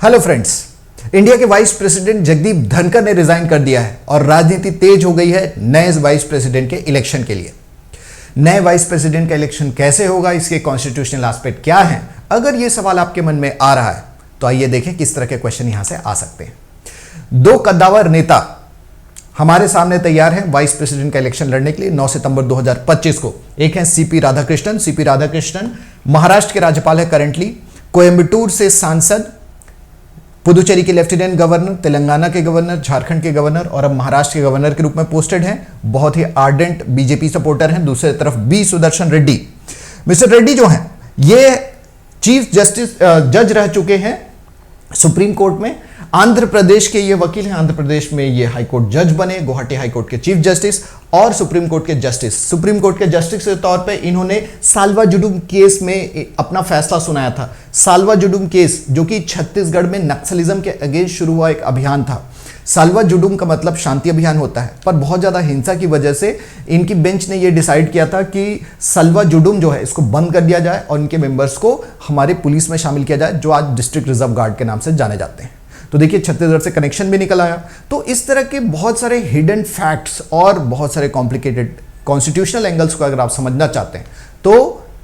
Hello friends, India के vice president Jagdeep Dhankhar ने resign कर दिया है और राजनीति तेज हो गई है नए वाइस प्रेसिडेंट के इलेक्शन के लिए। नए वाइस प्रेसिडेंट का इलेक्शन कैसे होगा, इसके कॉन्स्टिट्यूशनल एस्पेक्ट क्या है, अगर यह सवाल आपके मन में आ रहा है तो आइए देखें किस तरह के क्वेश्चन यहां से आ सकते हैं। दो कद्दावर नेता हमारे सामने तैयार हैं वाइस प्रेसिडेंट का इलेक्शन लड़ने के लिए 9 सितंबर 2025 को। एक है सीपी राधाकृष्णन महाराष्ट्र के राज्यपाल है करंटली, कोयंबटूर से सांसद, पुदुचेरी के लेफ्टिनेंट गवर्नर, तेलंगाना के गवर्नर, झारखंड के गवर्नर और अब महाराष्ट्र के गवर्नर के रूप में पोस्टेड हैं। बहुत ही आर्डेंट बीजेपी सपोर्टर हैं। दूसरी तरफ बी सुदर्शन रेड्डी, मिस्टर रेड्डी जो हैं ये चीफ जस्टिस जज रह चुके हैं सुप्रीम कोर्ट में। आंध्र प्रदेश के ये वकील हैं, आंध्र प्रदेश में ये हाई कोर्ट जज बने, गुवाहाटी हाई कोर्ट के चीफ जस्टिस और सुप्रीम कोर्ट के जस्टिस। सुप्रीम कोर्ट के जस्टिस के तौर पे इन्होंने साल्वा जुडुम केस में अपना फैसला सुनाया था। साल्वा जुडुम केस जो कि छत्तीसगढ़ में नक्सलिज्म के अगेंस्ट शुरू हुआ एक अभियान था। साल्वा जुडुम का मतलब शांति अभियान होता है, पर बहुत ज़्यादा हिंसा की वजह से इनकी बेंच ने यह डिसाइड किया था कि साल्वा जुडुम जो है इसको बंद कर दिया जाए और इनके मेंबर्स को हमारे पुलिस में शामिल किया जाए, जो आज डिस्ट्रिक्ट रिजर्व गार्ड के नाम से जाने जाते हैं। तो देखिए छत्तीसगढ़ से कनेक्शन भी निकल आया। तो इस तरह के बहुत सारे हिडन फैक्ट्स और बहुत सारे कॉम्प्लिकेटेड कॉन्स्टिट्यूशनल एंगल्स को अगर आप समझना चाहते हैं तो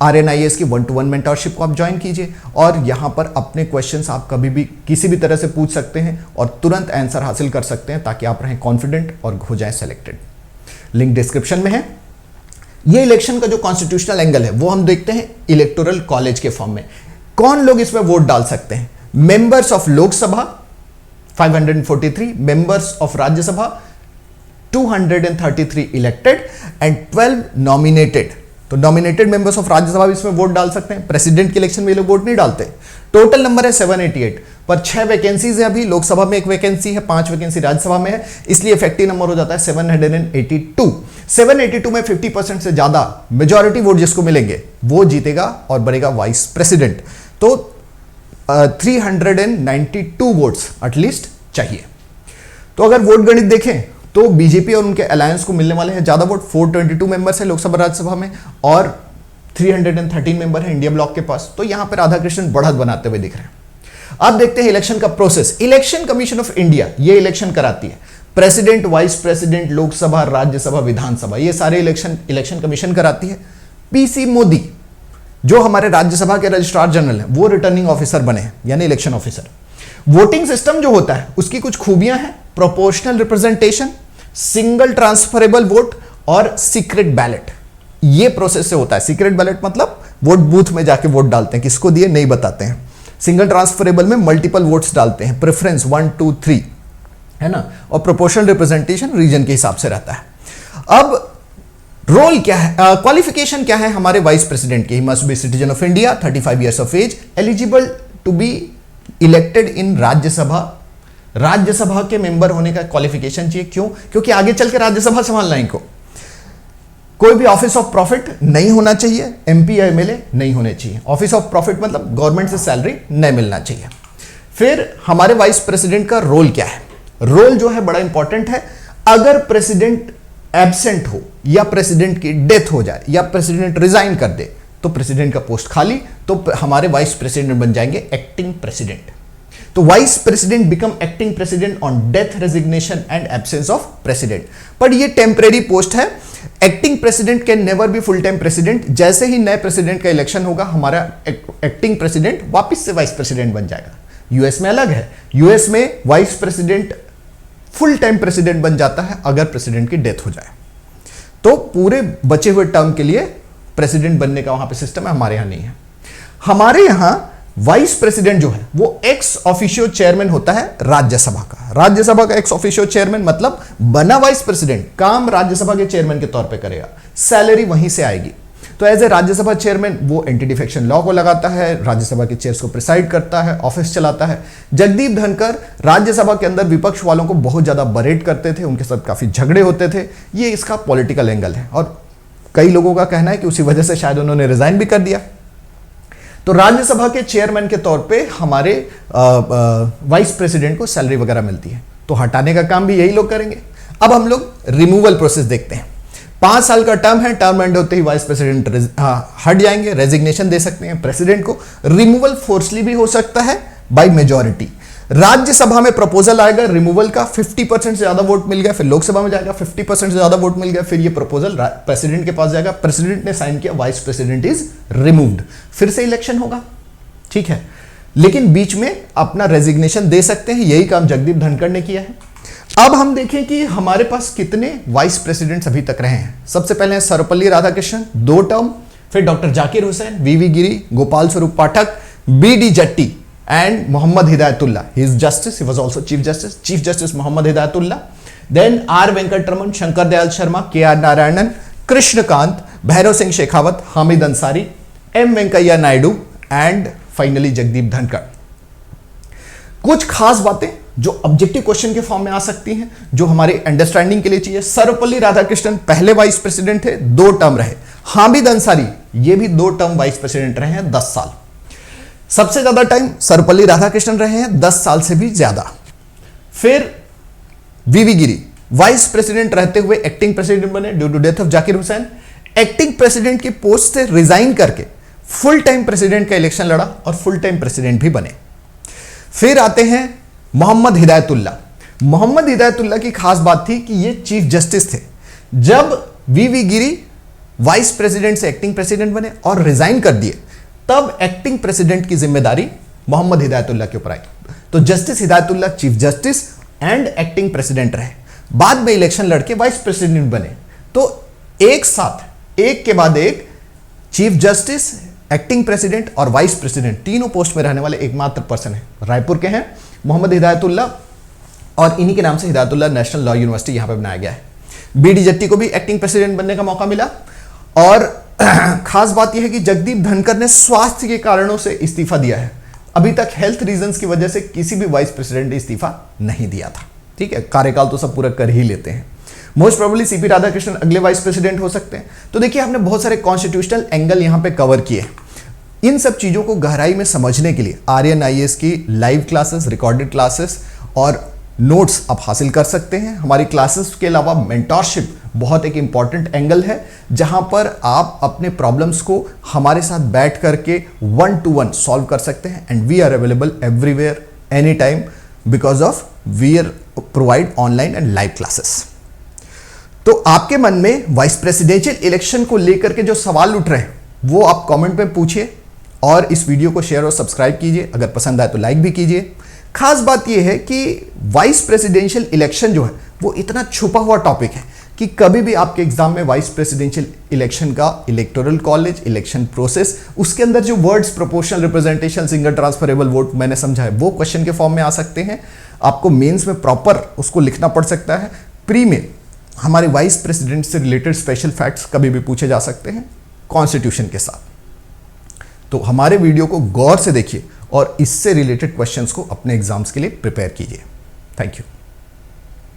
RNIS की 1-to-1 मेंटरशिप को आप ज्वाइन कीजिए और यहाँ पर अपने क्वेश्चंस आप कभी भी किसी भी तरह से पूछ सकते हैं और तुरंत आंसर हासिल कर सकते हैं ताकि आप रहें कॉन्फिडेंट और हो जाएं सेलेक्टेड। लिंक डिस्क्रिप्शन में है। ये इलेक्शन का जो कॉन्स्टिट्यूशनल एंगल है वो हम देखते हैं इलेक्टोरल कॉलेज के फॉर्म में। कौन लोग इसमें वोट डाल सकते हैं? Members of Lok Sabha 543, members of Rajya Sabha 233 elected and 12 nominated। तो नॉमिनेटेड मेंबर्स ऑफ राज्यसभा भी इसमें वोट डाल सकते हैं। प्रेसिडेंट के इलेक्शन में ये लोग वोट नहीं डालते। टोटल नंबर है 788, पर 6 वैकेंसीज है अभी। लोकसभा में 1 वैकेंसी है, 5 वैकेंसी राज्यसभा में है, इसलिए इफेक्टिव नंबर हो जाता है 782। 782 में 50% से ज्यादा मेजॉरिटी वोट जिसको मिलेंगे वो जीतेगा और बनेगा वाइस प्रेसिडेंट। तो 392 वोट्स एटलीस्ट चाहिए। तो अगर वोट गणित देखें तो बीजेपी और उनके अलायंस को मिलने वाले हैं ज्यादा वोट। 422 मेंबर्स है लोकसभा राज्यसभा में और 313 मेंबर है इंडिया ब्लॉक के पास। तो यहां पर राधाकृष्णन बढ़त बनाते हुए दिख रहे हैं। अब देखते हैं इलेक्शन का process. Election commission of India ये इलेक्शन कराती है। President, vice president, Lok Sabha, Rajya Sabha, Vidhan Sabha, ये सारे इलेक्शन कमीशन कराती है। PC मोदी जो हमारे राज्यसभा के रजिस्ट्रार जनरल हैं वो रिटर्निंग ऑफिसर बने हैं, यानी इलेक्शन ऑफिसर। वोटिंग सिस्टम जो होता है उसकी कुछ खूबियां हैं। Proportional representation, single transferable vote और सीक्रेट बैलेट। ये प्रोसेस से होता है। सीक्रेट बैलेट मतलब वोट बूथ में जाके वोट डालते हैं, किसको दिए नहीं बताते हैं। सिंगल ट्रांसफरेबल में मल्टीपल वोट्स डालते हैं, प्रेफरेंस 1, 2, 3 है ना। और प्रोपोर्शनल रिप्रेजेंटेशन रीजन के हिसाब से रहता है। अब रोल क्या है, क्वालिफिकेशन क्या है हमारे वाइस प्रेसिडेंट की? He must be citizen of India, 35 years of age, eligible to be elected in Rajya Sabha. Rajya Sabha के मेंबर होने का क्वालिफिकेशन चाहिए। क्यों? क्योंकि आगे चल के राज्यसभा संभालना इनको। कोई भी ऑफिस ऑफ प्रॉफिट नहीं होना चाहिए, MP या MLA नहीं होने चाहिए। ऑफिस ऑफ प्रॉफिट मतलब गवर्नमेंट से सैलरी नहीं मिलना चाहिए। फिर हमारे वाइस प्रेसिडेंट का रोल क्या है? रोल जो है बड़ा इंपॉर्टेंट है। अगर प्रेसिडेंट एब्सेंट हो या प्रेसिडेंट की डेथ हो जाए या प्रेसिडेंट रिजाइन कर दे तो प्रेसिडेंट का पोस्ट खाली, तो हमारे वाइस प्रेसिडेंट बन जाएंगे एक्टिंग प्रेसिडेंट। तो vice president become acting president on death, resignation and absence of president. पर ये टेम्परेरी पोस्ट है। Acting president can never be full time president. जैसे ही नए प्रेसिडेंट का इलेक्शन होगा हमारा एक्टिंग प्रेसिडेंट वापस से वाइस प्रेसिडेंट बन जाएगा। यूएस में अलग है। यूएस में vice president full time president बन जाता है अगर प्रेसिडेंट की डेथ हो जाए। तो पूरे बचे हुए टर्म के लिए प्रेसिडेंट बनने का वहां पे सिस्टम है, हमारे यहां नहीं है। हमारे यहां वाइस प्रेसिडेंट जो है वो एक्स ऑफिशियो चेयरमैन होता है राज्यसभा का। राज्यसभा का एक्स ऑफिशियो चेयरमैन मतलब बना वाइस प्रेसिडेंट, काम राज्यसभा के चेयरमैन के तौर पे करेगा, सैलरी वहीं से आएगी। तो एज ए राज्यसभा चेयरमैन वो एंटी डिफेक्शन लॉ को लगाता है, राज्यसभा के चेयर्स को प्रिसाइड करता है, ऑफिस चलाता है। जगदीप धनखड़ राज्यसभा के अंदर विपक्ष वालों को बहुत ज्यादा बरेट करते थे, उनके साथ काफी झगड़े होते थे। ये इसका पॉलिटिकल एंगल है और कई लोगों का कहना है कि उसी वजह से शायद उन्होंने रिजाइन भी कर दिया। तो राज्यसभा के चेयरमैन के तौर पे हमारे वाइस प्रेसिडेंट को सैलरी वगैरह मिलती है, तो हटाने का काम भी यही लोग करेंगे। अब हम लोग रिमूवल प्रोसेस देखते हैं। 5 साल का टर्म है, टर्म एंड होते ही वाइस प्रेसिडेंट हट जाएंगे, रेजिग्नेशन दे सकते हैं प्रेसिडेंट को। रिमूवल फोर्सली भी हो सकता है बाय मेजॉरिटी। राज्यसभा में प्रपोजल आएगा रिमूवल का, 50% से ज्यादा वोट मिल गया, फिर लोकसभा में जाएगा 50% से ज्यादा वोट मिल गया, फिर ये प्रपोजल प्रेसिडेंट के पास जाएगा, प्रेसिडेंट ने साइन किया, वाइस प्रेसिडेंट इज रिमूव्ड, फिर से इलेक्शन होगा, ठीक है। लेकिन बीच में अपना रेजिग्नेशन दे सकते हैं, यही काम जगदीप धनखड़ ने किया है। अब हम देखें कि हमारे पास कितने वाइस प्रेसिडेंट्स अभी तक रहे हैं। सबसे पहले हैं सर्वपल्ली राधाकृष्णन 2 टर्म, फिर doctor Zakir Hussain, V V Giri, Gopal Swarup Pathak, B D Jatti and Mohammad Hidayatullah, he is justice, he was also chief justice Mohammad Hidayatullah, then R Venkataraman, Shankar Dayal Sharma, K R Narayanan, Krishan Kant, Bhairon Singh Shekhawat, Hamid Ansari, M Venkaiah Naidu and finally Jagdeep Dhankhar. कुछ खास बातें जो ऑब्जेक्टिव क्वेश्चन के फॉर्म में आ सकती हैं, जो हमारे अंडरस्टैंडिंग के लिए चाहिए। सर्वपल्ली राधाकृष्णन पहले वाइस प्रेसिडेंट थे, 2 टर्म रहे। हामिद अंसारी ये भी 2 टर्म वाइस प्रेसिडेंट रहे हैं, 10 साल। सबसे ज्यादा टाइम सर्वपल्ली राधाकृष्णन रहे हैं, 10 साल से भी ज्यादा। फिर वीवी गिरी वाइस प्रेसिडेंट रहते हुए एक्टिंग प्रेसिडेंट बने due to death of Zakir Hussain. Acting president की पोस्ट से रिजाइन करके फुल टाइम प्रेसिडेंट का इलेक्शन लड़ा और फुल टाइम प्रेसिडेंट भी बने। फिर आते हैं मोहम्मद हिदायतुल्ला। मोहम्मद हिदायतुल्ला की खास बात थी कि ये चीफ जस्टिस थे। जब वीवी गिरी वाइस प्रेसिडेंट से एक्टिंग प्रेसिडेंट बने और रिजाइन कर दिए, तब एक्टिंग प्रेसिडेंट की जिम्मेदारी मोहम्मद हिदायतुल्ला के ऊपर आई। तो justice Hidayatullah chief justice and acting president रहे, बाद में इलेक्शन लड़के वाइस प्रेसिडेंट बने। तो एक साथ एक के बाद एक चीफ जस्टिस, एक्टिंग प्रेसिडेंट और वाइस प्रेसिडेंट तीनों पोस्ट में रहने वाले एकमात्र पर्सन है, रायपुर के हैं मोहम्मद हिदायतुल्ला, और इन्हीं के नाम से हिदायतुल्ला नेशनल लॉ यूनिवर्सिटी यहां पे बनाया गया है। बीडी जट्टी को भी एक्टिंग प्रेसिडेंट बनने का मौका मिला। और खास बात यह है कि जगदीप धनखड़ ने स्वास्थ्य के कारणों से इस्तीफा दिया है। अभी तक हेल्थ रीजंस की वजह से किसी भी वाइस प्रेसिडेंट ने इस्तीफा नहीं दिया था, ठीक है। कार्यकाल तो सब पूरा कर ही लेते हैं। मोस्ट प्रोबेबली सीपी राधाकृष्णन अगले वाइस प्रेसिडेंट हो सकते हैं। तो देखिए, हमने बहुत सारे कॉन्स्टिट्यूशनल एंगल यहां पे कवर किए। इन सब चीजों को गहराई में समझने के लिए आर्यन आईएएस की लाइव क्लासेस, रिकॉर्डेड क्लासेस और नोट्स आप हासिल कर सकते हैं। हमारी क्लासेस के अलावा मेंटरशिप बहुत एक इंपॉर्टेंट एंगल है, जहां पर आप अपने प्रॉब्लम्स को हमारे साथ बैठ करके 1-to-1 सॉल्व कर सकते हैं। And we are available everywhere, any time, because of we are provide online and live classes. तो आपके मन में वाइस प्रेसिडेंशियल इलेक्शन को लेकर के जो सवाल उठ रहे हैं, वो आप कमेंट में पूछिए और इस वीडियो को शेयर और सब्सक्राइब कीजिए। अगर पसंद आए तो लाइक भी कीजिए। खास बात यह है कि वाइस प्रेसिडेंशियल इलेक्शन जो है वो इतना छुपा हुआ टॉपिक है कि कभी भी आपके एग्जाम में वाइस प्रेसिडेंशियल इलेक्शन का इलेक्टोरल कॉलेज, इलेक्शन प्रोसेस, उसके अंदर जो words proportional representation, single transferable vote मैंने समझा है, वो क्वेश्चन के फॉर्म में आ सकते हैं। आपको मेंस में प्रॉपर उसको लिखना पड़ सकता है। प्री में हमारे वाइस प्रेसिडेंट से रिलेटेड स्पेशल फैक्ट्स कभी भी पूछे जा सकते हैं कॉन्स्टिट्यूशन के साथ। तो हमारे वीडियो को गौर से देखिए और इससे रिलेटेड क्वेश्चंस को अपने एग्जाम्स के लिए प्रिपेयर कीजिए। Thank you.